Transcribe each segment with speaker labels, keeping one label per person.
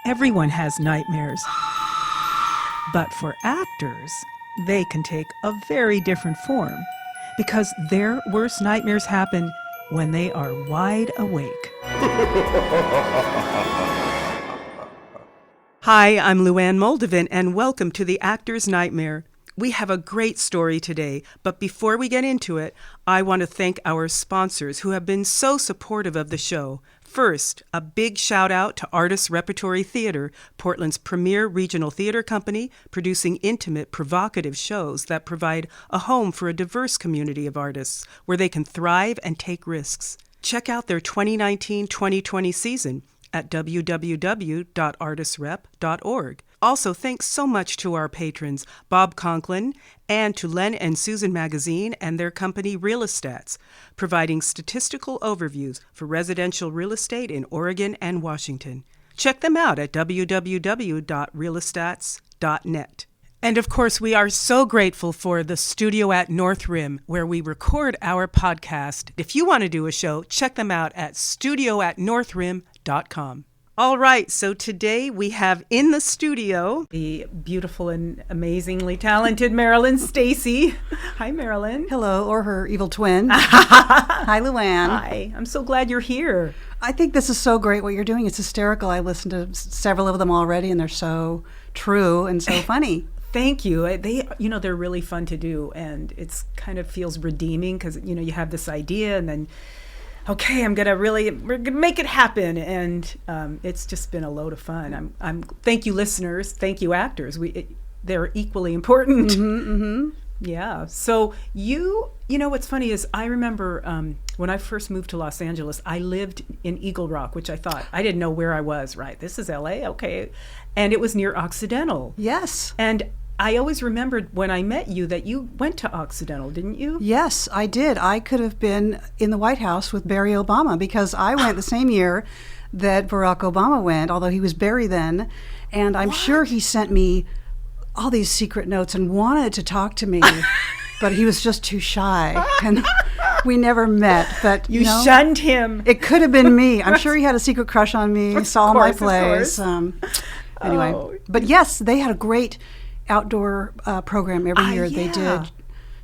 Speaker 1: Everyone has nightmares. But for actors, they can take a very different form because their worst nightmares happen when they are wide awake. Hi, I'm Luann Moldavin, and welcome to The Actor's Nightmare. We have a great story today, but before we get into it, I want to thank our sponsors who have been so supportive of the show. First, a big shout out to Artists Repertory Theater, Portland's premier regional theater company, producing intimate, provocative shows that provide a home for a diverse community of artists where they can thrive and take risks. Check out their 2019-2020 season at www.artistrep.org. Also, thanks so much to our patrons, Bob Conklin, and to Len and Susan Magazine and their company Realistats, providing statistical overviews for residential real estate in Oregon and Washington. Check them out at www.realistats.net. And of course, we are so grateful for the studio at North Rim, where we record our podcast. If you want to do a show, check them out at studioatnorthrim.com. All right, so today we have in the studio the beautiful and amazingly talented Marilyn Stacey. Hi, Marilyn.
Speaker 2: Hello, or her evil twin. Hi, Luann.
Speaker 1: Hi, I'm so glad you're here.
Speaker 2: I think this is so great what you're doing. It's hysterical. I listened to several of them already, and they're so true and so funny.
Speaker 1: Thank you. They're really fun to do, and it's kind of feels redeeming because, you have this idea and then, okay, we're gonna make it happen, and it's just been a load of fun. Thank you, listeners. Thank you, actors. They're equally important.
Speaker 2: Mm-hmm.
Speaker 1: Yeah. So what's funny is I remember when I first moved to Los Angeles, I lived in Eagle Rock, which I didn't know where I was. Right, this is L.A. Okay, and it was near Occidental.
Speaker 2: Yes.
Speaker 1: And I always remembered when I met you that you went to Occidental, didn't you?
Speaker 2: Yes, I did. I could have been in the White House with Barry Obama because I went the same year that Barack Obama went, although he was Barry then. And I'm sure he sent me all these secret notes and wanted to talk to me, but he was just too shy. And we never met. But
Speaker 1: you shunned him.
Speaker 2: It could have been me. I'm sure he had a secret crush on me, saw my plays. Anyway, but yes, they had a great outdoor program every year.
Speaker 1: Yeah.
Speaker 2: They did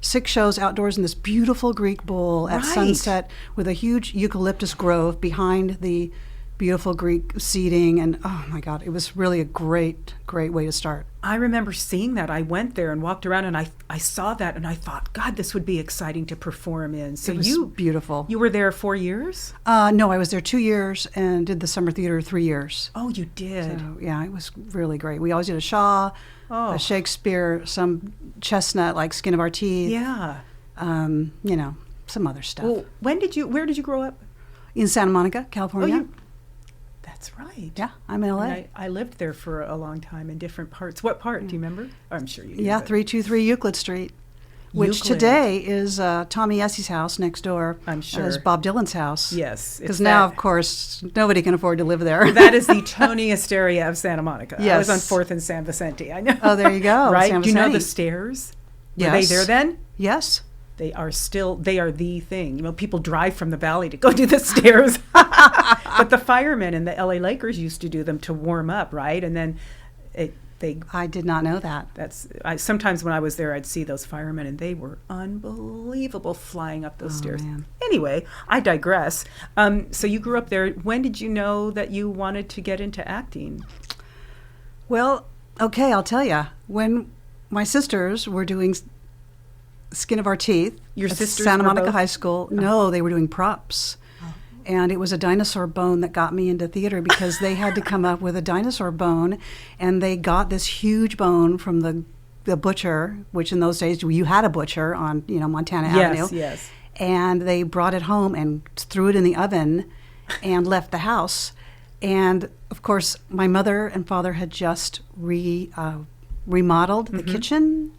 Speaker 2: 6 shows outdoors in this beautiful Greek bowl at sunset with a huge eucalyptus grove behind the beautiful Greek seating. And oh my God, it was really a great way to start.
Speaker 1: I remember seeing that. I went there and walked around and I saw that and I thought, God, this would be exciting to perform in. So
Speaker 2: it was beautiful.
Speaker 1: You were there 4 years?
Speaker 2: No, I was there 2 years and did the summer theater 3 years.
Speaker 1: Oh, you did?
Speaker 2: So, yeah, it was really great. We always did a Shaw, a Shakespeare, some chestnut like Skin of Our Teeth.
Speaker 1: Yeah.
Speaker 2: Some other stuff.
Speaker 1: Well, where did you grow up?
Speaker 2: In Santa Monica, California.
Speaker 1: That's right.
Speaker 2: Yeah, I'm in LA.
Speaker 1: I lived there for a long time in different parts. What part? Do you remember? I'm sure you do.
Speaker 2: Yeah, 323 Euclid Street, which today is Tommy Essie's house next door.
Speaker 1: I'm sure.
Speaker 2: As Bob Dylan's house.
Speaker 1: Yes.
Speaker 2: Because now, of course, nobody can afford to live there.
Speaker 1: That is the toniest area of Santa Monica.
Speaker 2: Yes.
Speaker 1: I was on 4th and San Vicente. I know.
Speaker 2: Oh, there you go.
Speaker 1: Right?
Speaker 2: San
Speaker 1: Do you know
Speaker 2: Vicente.
Speaker 1: the stairs?
Speaker 2: Yes.
Speaker 1: Were they there then?
Speaker 2: Yes.
Speaker 1: They are the thing. People drive from the valley to go do the stairs. But the firemen and the LA Lakers used to do them to warm up, right? And then
Speaker 2: I did not know that.
Speaker 1: Sometimes when I was there, I'd see those firemen, and they were unbelievable flying up those stairs.
Speaker 2: Man.
Speaker 1: Anyway, I digress. So you grew up there. When did you know that you wanted to get into acting?
Speaker 2: Well, okay, I'll tell you. When my sisters were doing Skin of Our Teeth
Speaker 1: Your
Speaker 2: at
Speaker 1: sisters
Speaker 2: Santa
Speaker 1: were
Speaker 2: Monica
Speaker 1: both?
Speaker 2: High School. No, they were doing props. And it was a dinosaur bone that got me into theater because they had to come up with a dinosaur bone, and they got this huge bone from the butcher, which in those days you had a butcher on Montana Avenue.
Speaker 1: Yes.
Speaker 2: And they brought it home and threw it in the oven and left the house. And of course, my mother and father had just remodeled the kitchen.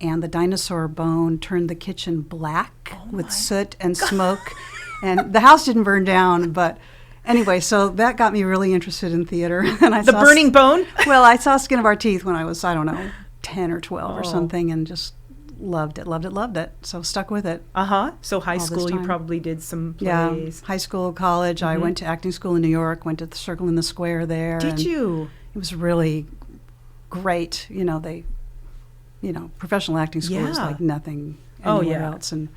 Speaker 2: And the dinosaur bone turned the kitchen black with soot and smoke. And the house didn't burn down, but anyway, so that got me really interested in theater. And I saw
Speaker 1: burning bone?
Speaker 2: Well, I saw Skin of Our Teeth when I was, 10 or 12 or something, and just loved it. So stuck with it.
Speaker 1: So high
Speaker 2: All this
Speaker 1: school, you
Speaker 2: time.
Speaker 1: probably did some
Speaker 2: Yeah,
Speaker 1: plays.
Speaker 2: high school, college. I went to acting school in New York, went to the Circle in the Square there.
Speaker 1: Did
Speaker 2: and
Speaker 1: you?
Speaker 2: It was really great. Professional acting school is
Speaker 1: Yeah.
Speaker 2: like nothing
Speaker 1: Oh,
Speaker 2: anywhere
Speaker 1: yeah.
Speaker 2: else. And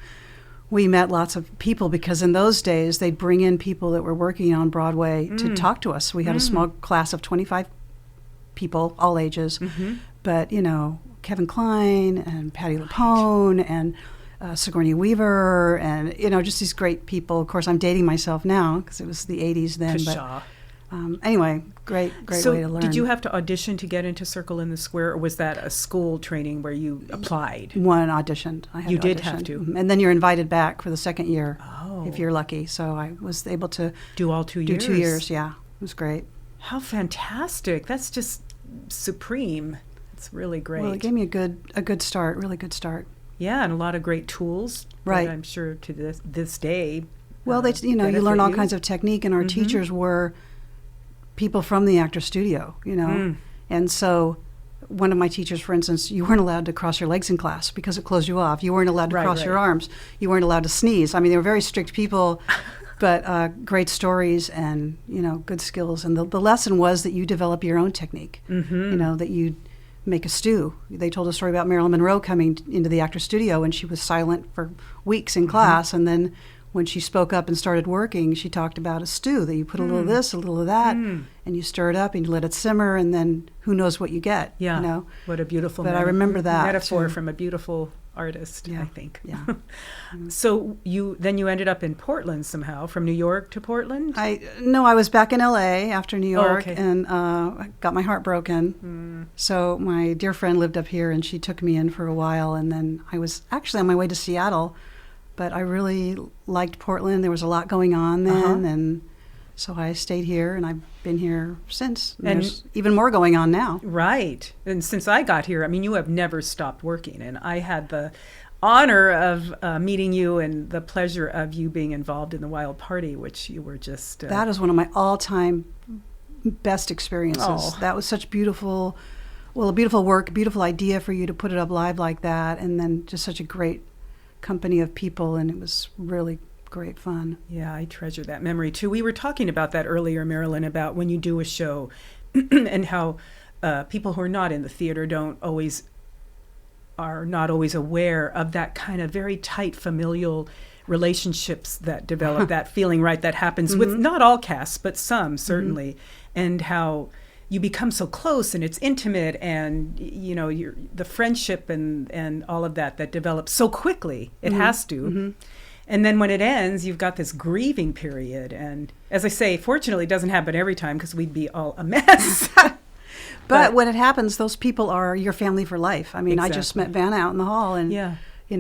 Speaker 2: we met lots of people because in those days they'd bring in people that were working on Broadway to talk to us. We had a small class of 25 people, all ages. But, Kevin Kline and Patti Lupone and Sigourney Weaver and, just these great people. Of course, I'm dating myself now because it was the 80s then.
Speaker 1: Pshaw.
Speaker 2: But anyway, great
Speaker 1: So
Speaker 2: way to learn.
Speaker 1: did you have to audition to get into Circle in the Square, or was that a school training where you applied?
Speaker 2: One auditioned. I had
Speaker 1: You
Speaker 2: to
Speaker 1: did
Speaker 2: audition.
Speaker 1: have to.
Speaker 2: And then you're invited back for the second year
Speaker 1: Oh.
Speaker 2: if you're lucky. So I was able to
Speaker 1: Do all 2
Speaker 2: do
Speaker 1: years?
Speaker 2: 2 years. Yeah, it was great.
Speaker 1: How fantastic. That's just supreme. It's really great.
Speaker 2: Well, it gave me a good start, really good start.
Speaker 1: Yeah, and a lot of great tools.
Speaker 2: Right.
Speaker 1: That I'm sure to this day.
Speaker 2: Well, you
Speaker 1: benefit
Speaker 2: learn all
Speaker 1: you.
Speaker 2: kinds of technique, and our teachers were people from the actor studio, And so one of my teachers, for instance, you weren't allowed to cross your legs in class because it closed you off. You weren't allowed to cross your arms. You weren't allowed to sneeze. I mean, they were very strict people, but great stories and, good skills. And the lesson was that you develop your own technique, that you make a stew. They told a story about Marilyn Monroe coming into the actor studio, and she was silent for weeks in class, and then when she spoke up and started working, she talked about a stew that you put a little of this, a little of that, and you stir it up and you let it simmer, and then who knows what you get.
Speaker 1: Yeah. What a beautiful
Speaker 2: But I remember that
Speaker 1: metaphor
Speaker 2: too.
Speaker 1: from a beautiful artist,
Speaker 2: Yeah.
Speaker 1: I think.
Speaker 2: Yeah.
Speaker 1: So you ended up in Portland somehow, from New York to Portland?
Speaker 2: I was back in LA after New York,
Speaker 1: okay.
Speaker 2: and I got my heart broken. So my dear friend lived up here, and she took me in for a while, and then I was actually on my way to Seattle, but I really liked Portland. There was a lot going on then, and so I stayed here, and I've been here since. And there's even more going on now.
Speaker 1: Right. And since I got here, I mean, you have never stopped working, and I had the honor of meeting you and the pleasure of you being involved in the Wild Party, which you were just...
Speaker 2: That is one of my all-time best experiences.
Speaker 1: Oh.
Speaker 2: That was such a beautiful work, beautiful idea for you to put it up live like that, and then just such a great company of people, and it was really great fun.
Speaker 1: Yeah, I treasure that memory too. We were talking about that earlier, Marilyn, about when you do a show and how people who are not in the theater are not always aware of that kind of very tight familial relationships that develop, that feeling, right, that happens with not all casts, but some certainly, and how you become so close and it's intimate, and the friendship and all of that develops so quickly. It has to. And then when it ends, you've got this grieving period. And as I say, fortunately, it doesn't happen every time because we'd be all a mess.
Speaker 2: But when it happens, those people are your family for life. I mean,
Speaker 1: Exactly.
Speaker 2: I just met Vanna out in the hall, and
Speaker 1: Yeah.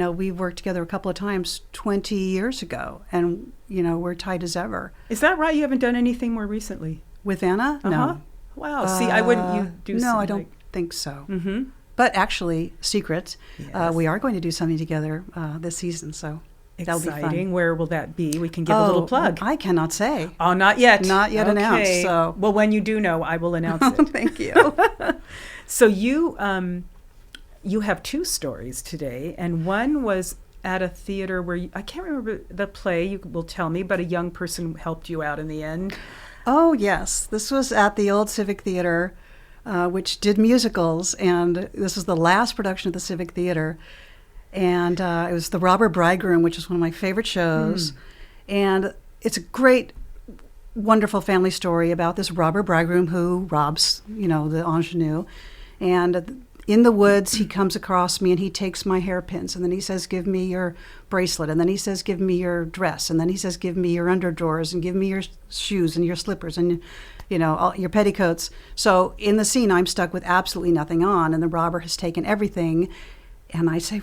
Speaker 2: we worked together a couple of times 20 years ago, and we're tight as ever.
Speaker 1: Is that right? You haven't done anything more recently?
Speaker 2: With Vanna? No.
Speaker 1: Wow. See, I wouldn't you do
Speaker 2: No,
Speaker 1: something
Speaker 2: I don't
Speaker 1: like...
Speaker 2: think so.
Speaker 1: Mm-hmm.
Speaker 2: But actually, secret,
Speaker 1: Yes.
Speaker 2: we are going to do something together this season, so that'll be
Speaker 1: Exciting.
Speaker 2: fun.
Speaker 1: Where will that be? We can give a little plug.
Speaker 2: I cannot say.
Speaker 1: Oh, not yet.
Speaker 2: Not yet announced,
Speaker 1: Okay.
Speaker 2: so-
Speaker 1: Well, when you do know, I will announce it.
Speaker 2: Thank you.
Speaker 1: So you have two stories today, and one was at a theater where I can't remember the play. You will tell me, but a young person helped you out in the end.
Speaker 2: Oh, yes. This was at the Old Civic Theater, which did musicals, and this was the last production of the Civic Theater. And it was the Robber Bridegroom, which is one of my favorite shows. And it's a great, wonderful family story about this robber bridegroom who robs, the ingenue. And in the woods, he comes across me and he takes my hairpins. And then he says, give me your bracelet. And then he says, give me your dress. And then he says, give me your underdrawers and give me your shoes and your slippers and, all your petticoats. So in the scene, I'm stuck with absolutely nothing on. And the robber has taken everything. And I say,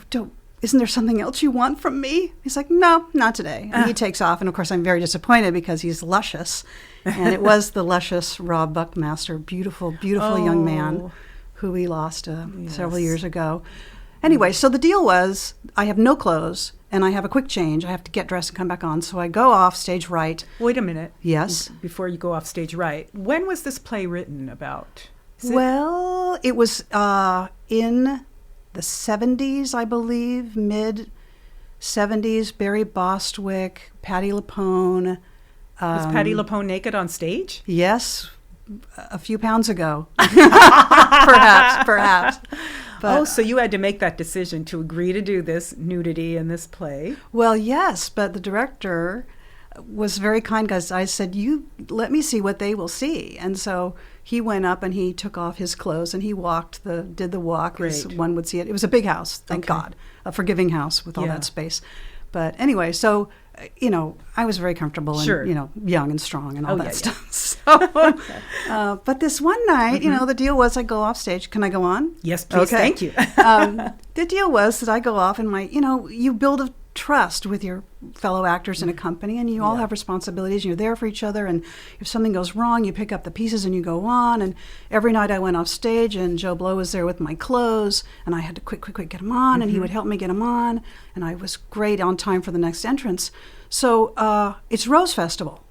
Speaker 2: isn't there something else you want from me? He's like, no, not today. And he takes off. And of course, I'm very disappointed because he's luscious. And it was the luscious Rob Buckmaster, beautiful, beautiful young man who we lost several years ago. Anyway, so the deal was I have no clothes and I have a quick change. I have to get dressed and come back on. So I go off stage right.
Speaker 1: Wait a minute.
Speaker 2: Yes.
Speaker 1: Before you go off stage right, when was this play written about?
Speaker 2: Well, it was in the 70s, I believe, mid 70s. Barry Bostwick, Patti Lupone.
Speaker 1: Was Patti Lupone naked on stage?
Speaker 2: Yes, a few pounds ago. Perhaps. But,
Speaker 1: so you had to make that decision to agree to do this nudity in this play.
Speaker 2: Well, yes, but the director was very kind because I said, you let me see what they will see. And so he went up and he took off his clothes and he did the walk as one would see it. It was a big house, thank God, a forgiving house with all that space. But anyway, so, I was very comfortable and, young and strong and all that stuff. So, but this one night, the deal was I go off stage. Can I go on?
Speaker 1: Yes, please. Thank you.
Speaker 2: The deal was that I go off and you build a trust with your fellow actors in a company, and you all have responsibilities. You're there for each other, and if something goes wrong, you pick up the pieces and you go on. And every night I went off stage, and Joe Blow was there with my clothes, and I had to quick get them on, and he would help me get them on, and I was great on time for the next entrance. So it's Rose Festival,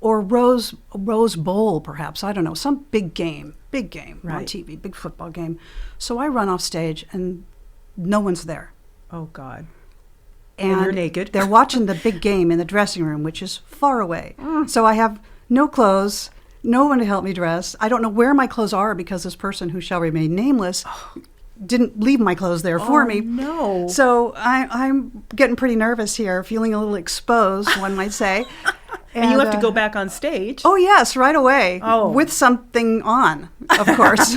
Speaker 2: or Rose Bowl, perhaps. I don't know, some big game on TV, big football game. So I run off stage, and no one's there.
Speaker 1: Oh, God.
Speaker 2: And
Speaker 1: you're naked.
Speaker 2: They're watching the big game in the dressing room, which is far away. So I have no clothes, no one to help me dress. I don't know where my clothes are because this person who shall remain nameless didn't leave my clothes there for me.
Speaker 1: No.
Speaker 2: So I'm getting pretty nervous here, feeling a little exposed, one might say.
Speaker 1: And you have to go back on stage?
Speaker 2: Oh, yes, right away.
Speaker 1: Oh.
Speaker 2: With something on, of course.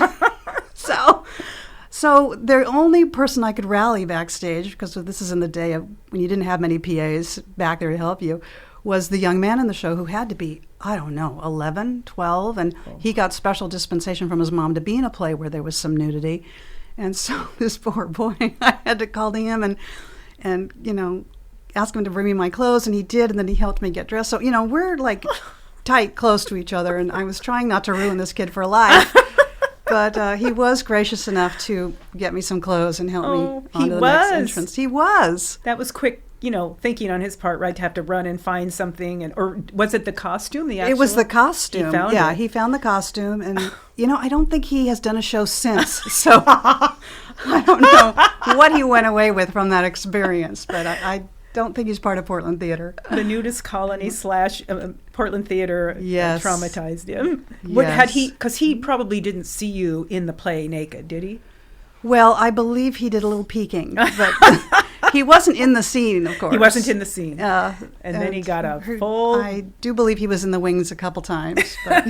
Speaker 2: So the only person I could rally backstage, because this is in the day of when you didn't have many PAs back there to help you, was the young man in the show who had to be, 11, 12, and he got special dispensation from his mom to be in a play where there was some nudity. And so this poor boy, I had to call to him and ask him to bring me my clothes, and he did, and then he helped me get dressed. So, we're like tight, close to each other, and I was trying not to ruin this kid for life. But he was gracious enough to get me some clothes and help me onto the next entrance. He was.
Speaker 1: That was quick, thinking on his part, right, to have to run and find something. Or was it the costume? It
Speaker 2: was the costume.
Speaker 1: He found it.
Speaker 2: He found the costume. And, I don't think he has done a show since. So I don't know what he went away with from that experience. But I don't think he's part of Portland Theater.
Speaker 1: The nudist colony / Portland Theater traumatized him.
Speaker 2: Yes.
Speaker 1: Because he probably didn't see you in the play naked, did he?
Speaker 2: Well, I believe he did a little peeking, but he wasn't in the scene, of course.
Speaker 1: He wasn't in the scene. And then he got a full...
Speaker 2: I do believe he was in the wings a couple times. But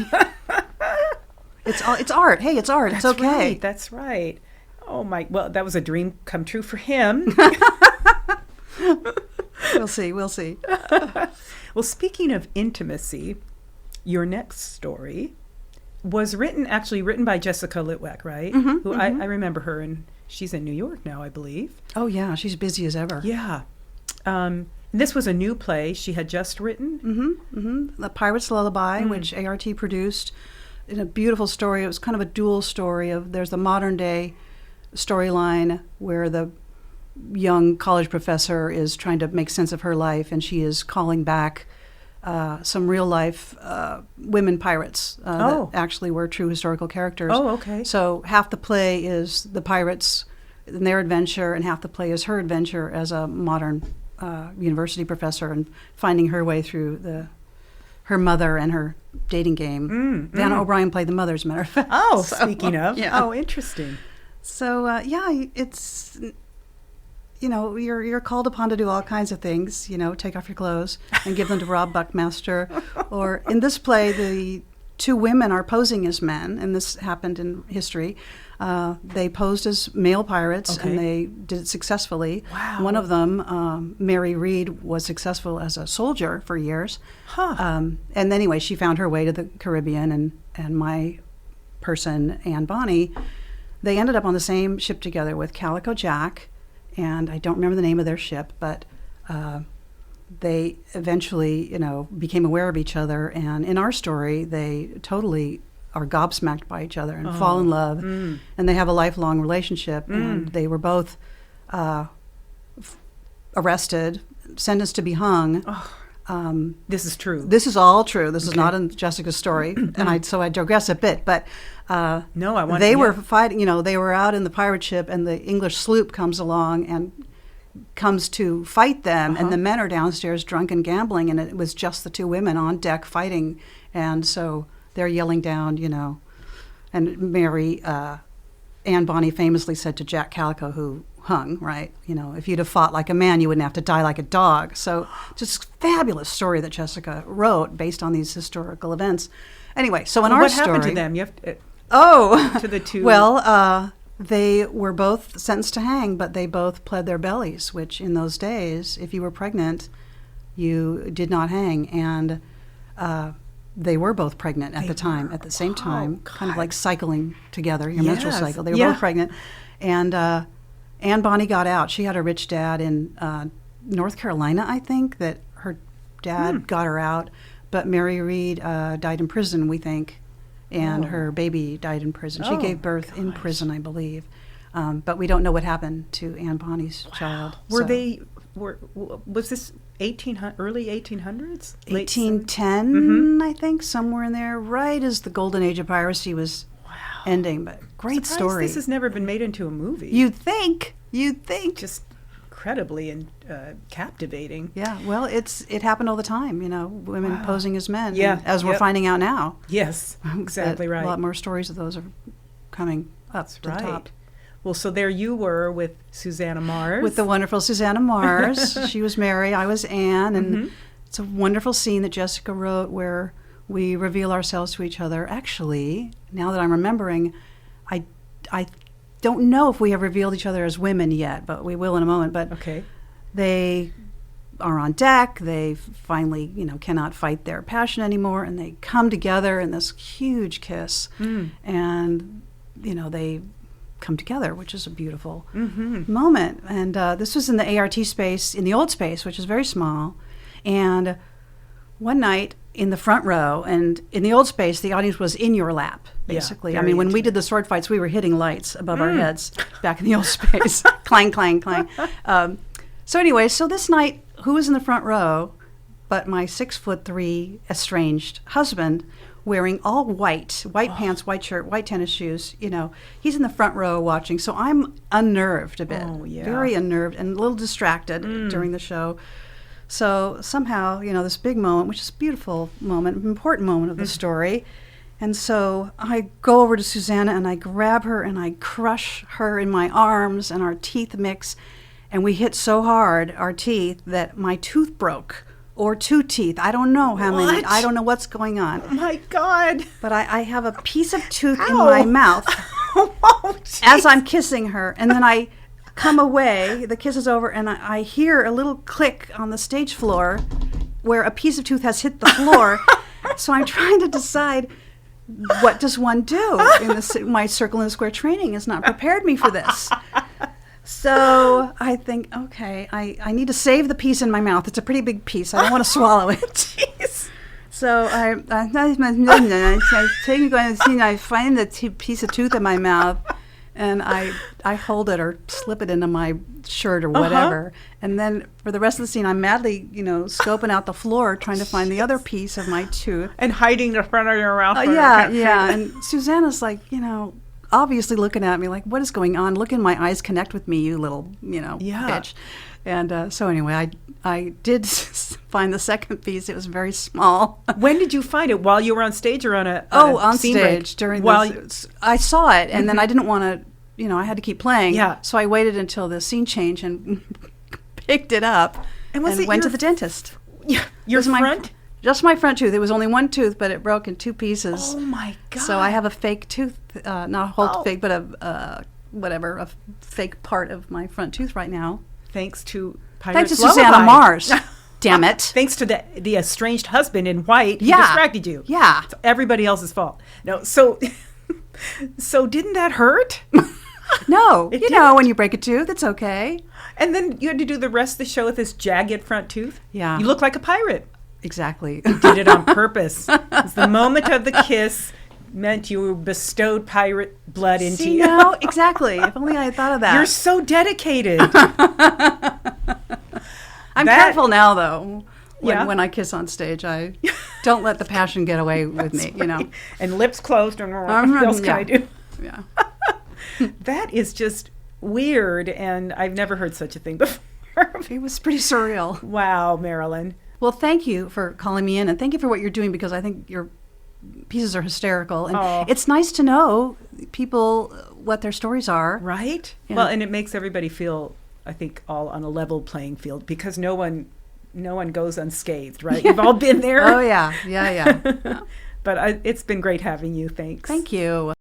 Speaker 2: it's art. Hey, it's art. It's okay.
Speaker 1: That's right. Oh, my... Well, that was a dream come true for him.
Speaker 2: We'll see.
Speaker 1: Well, speaking of intimacy, your next story was written by Jessica Litwack, right? Who I remember her, and she's in New York now, I believe.
Speaker 2: Oh, yeah. She's busy as ever.
Speaker 1: Yeah. This was a new play she had just written.
Speaker 2: The Pirate's Lullaby, which ART produced. In a beautiful story. It was kind of a dual story there's the modern day storyline where the young college professor is trying to make sense of her life, and she is calling back some real life women pirates that actually were true historical characters.
Speaker 1: Oh, okay.
Speaker 2: So half the play is the pirates and their adventure, and half the play is her adventure as a modern university professor and finding her way through her mother and her dating game. Vanna O'Brien played the mother, as a matter of fact.
Speaker 1: Oh, so, speaking of. Yeah. Oh, interesting.
Speaker 2: So, it's... you're called upon to do all kinds of things, take off your clothes and give them to Rob Buckmaster. Or in this play, the two women are posing as men, and this happened in history. They posed as male pirates, and they did it successfully.
Speaker 1: Wow.
Speaker 2: One of them, Mary Reed, was successful as a soldier for years. And anyway, she found her way to the Caribbean, and my person, Anne Bonny, they ended up on the same ship together with Calico Jack, and I don't remember the name of their ship, but they eventually, became aware of each other. And in our story, they totally are gobsmacked by each other and fall in love. And they have a lifelong relationship. And they were both arrested, sentenced to be hung.
Speaker 1: This is true.
Speaker 2: This is all true. This is not in Jessica's story, and I digress a bit. But
Speaker 1: no, I want.
Speaker 2: They were fighting. They were out in the pirate ship, and the English sloop comes along and comes to fight them, and the men are downstairs drunk and gambling, and it was just the two women on deck fighting, and so they're yelling down, and Mary, Anne Bonny famously said to Jack Calico, who hung, right, if you'd have fought like a man, you wouldn't have to die like a dog. So just fabulous story that Jessica wrote based on these historical events. Anyway, so in our story,
Speaker 1: what happened to them? You have to the two.
Speaker 2: Well, they were both sentenced to hang, but they both pled their bellies, which in those days, if you were pregnant, you did not hang. And they were both pregnant at the same time, kind of like cycling together, your menstrual cycle. They were both pregnant. And Anne Bonny got out. She had a rich dad in North Carolina, I think, that her dad got her out. But Mary Read died in prison, we think. And her baby died in prison. She gave birth in prison, I believe. But we don't know what happened to Anne Bonny's child.
Speaker 1: Was this early 1800s?
Speaker 2: 1810, I think, somewhere in there, right as the golden age of piracy was ending. But great story.
Speaker 1: This has never been made into a movie.
Speaker 2: You'd think.
Speaker 1: Just incredibly and captivating.
Speaker 2: Yeah, well, it happened all the time, women posing as men, as we're finding out now.
Speaker 1: Yes, exactly right.
Speaker 2: A lot more stories of those are coming up to the top.
Speaker 1: Well, so there you were with Susanna Mars.
Speaker 2: With the wonderful Susanna Mars. She was Mary, I was Anne, and it's a wonderful scene that Jessica wrote where we reveal ourselves to each other. Actually, now that I'm remembering, I don't know if we have revealed each other as women yet, but we will in a moment. But they are on deck. They finally, cannot fight their passion anymore, and they come together in this huge kiss. And, they come together, which is a beautiful moment. And this was in the ART space, in the old space, which is very small. And one night in the front row, and in the old space, the audience was in your lap, basically. When we did the sword fights, we were hitting lights above our heads back in the old space. Clang, clang, clang. So this night, who was in the front row but my 6'3" estranged husband, wearing all white pants, white shirt, white tennis shoes. He's in the front row watching. So I'm unnerved a bit, very unnerved and a little distracted during the show. So somehow, this big moment, which is a beautiful moment, an important moment of the story. And so I go over to Susanna and I grab her and I crush her in my arms, and our teeth mix. And we hit so hard, our teeth, that my tooth broke. Or two teeth. I don't know how many. I don't know what's going on.
Speaker 1: Oh, my God.
Speaker 2: But I have a piece of tooth in my mouth as I'm kissing her. And then I come away, the kiss is over, and I hear a little click on the stage floor where a piece of tooth has hit the floor. So I'm trying to decide, what does one do? My circle and square training has not prepared me for this. So I think, okay, I need to save the piece in my mouth. It's a pretty big piece. I don't want to swallow it.
Speaker 1: Jeez.
Speaker 2: So I find the piece of tooth in my mouth, and I hold it or slip it into my shirt or whatever. And then for the rest of the scene, I'm madly, scoping out the floor, trying to find the other piece of my tooth.
Speaker 1: And hiding the front of your mouth.
Speaker 2: And Susanna's like, obviously looking at me like, what is going on? Look in my eyes, connect with me, you little, bitch. And so anyway, I did find the second piece. It was very small.
Speaker 1: When did you find it? While you were on stage or on a
Speaker 2: on
Speaker 1: scene
Speaker 2: stage
Speaker 1: break?
Speaker 2: I saw it, and then I didn't want to, I had to keep playing.
Speaker 1: Yeah.
Speaker 2: So I waited until the scene changed and picked it up and went to the dentist.
Speaker 1: Yeah. Your front?
Speaker 2: Just my front tooth. It was only one tooth, but it broke in two pieces.
Speaker 1: Oh, my God.
Speaker 2: So I have a fake tooth, not a whole fake, but a fake part of my front tooth right now.
Speaker 1: Thanks to
Speaker 2: Susanna Mars. Damn it.
Speaker 1: Thanks to the estranged husband in white who distracted you.
Speaker 2: Yeah.
Speaker 1: It's everybody else's fault. No, so didn't that hurt?
Speaker 2: No. When you break a tooth, it's okay.
Speaker 1: And then you had to do the rest of the show with this jagged front tooth?
Speaker 2: Yeah.
Speaker 1: You look like a pirate.
Speaker 2: Exactly.
Speaker 1: You did it on purpose. It's the moment of the kiss meant you bestowed pirate blood into you.
Speaker 2: No, exactly. If only I had thought of that.
Speaker 1: You're so dedicated.
Speaker 2: I'm careful now, though.
Speaker 1: Yeah.
Speaker 2: when I kiss on stage. I don't let the passion get away with me, you know.
Speaker 1: And lips closed and what else can I do?
Speaker 2: Yeah.
Speaker 1: That is just weird, and I've never heard such a thing before.
Speaker 2: It was pretty surreal.
Speaker 1: Wow, Marilyn.
Speaker 2: Well, thank you for calling me in, and thank you for what you're doing, because I think your pieces are hysterical. And it's nice to know people what their stories are.
Speaker 1: Right?
Speaker 2: Yeah.
Speaker 1: Well, and it makes everybody feel, I think, all on a level playing field, because no one goes unscathed, right? You've all been there.
Speaker 2: Oh, yeah.
Speaker 1: But it's been great having you. Thanks.
Speaker 2: Thank you.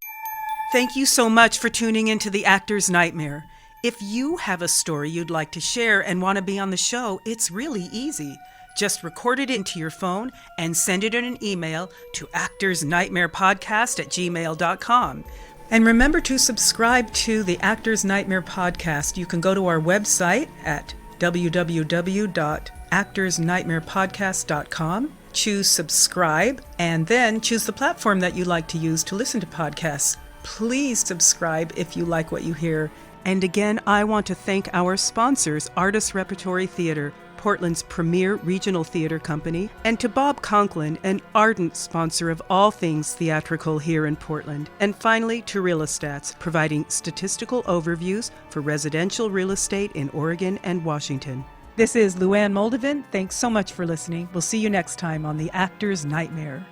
Speaker 1: Thank you so much for tuning into The Actor's Nightmare. If you have a story you'd like to share and want to be on the show, it's really easy. Just record it into your phone and send it in an email to actorsnightmarepodcast@gmail.com. And remember to subscribe to the Actor's Nightmare podcast. You can go to our website at www.actorsnightmarepodcast.com, choose subscribe, and then choose the platform that you like to use to listen to podcasts. Please subscribe if you like what you hear. And again, I want to thank our sponsors, Artist Repertory Theater, Portland's premier regional theater company, and to Bob Conklin, an ardent sponsor of all things theatrical here in Portland. And finally, to Realestats, providing statistical overviews for residential real estate in Oregon and Washington. This is Luann Moldovan. Thanks so much for listening. We'll see you next time on The Actor's Nightmare.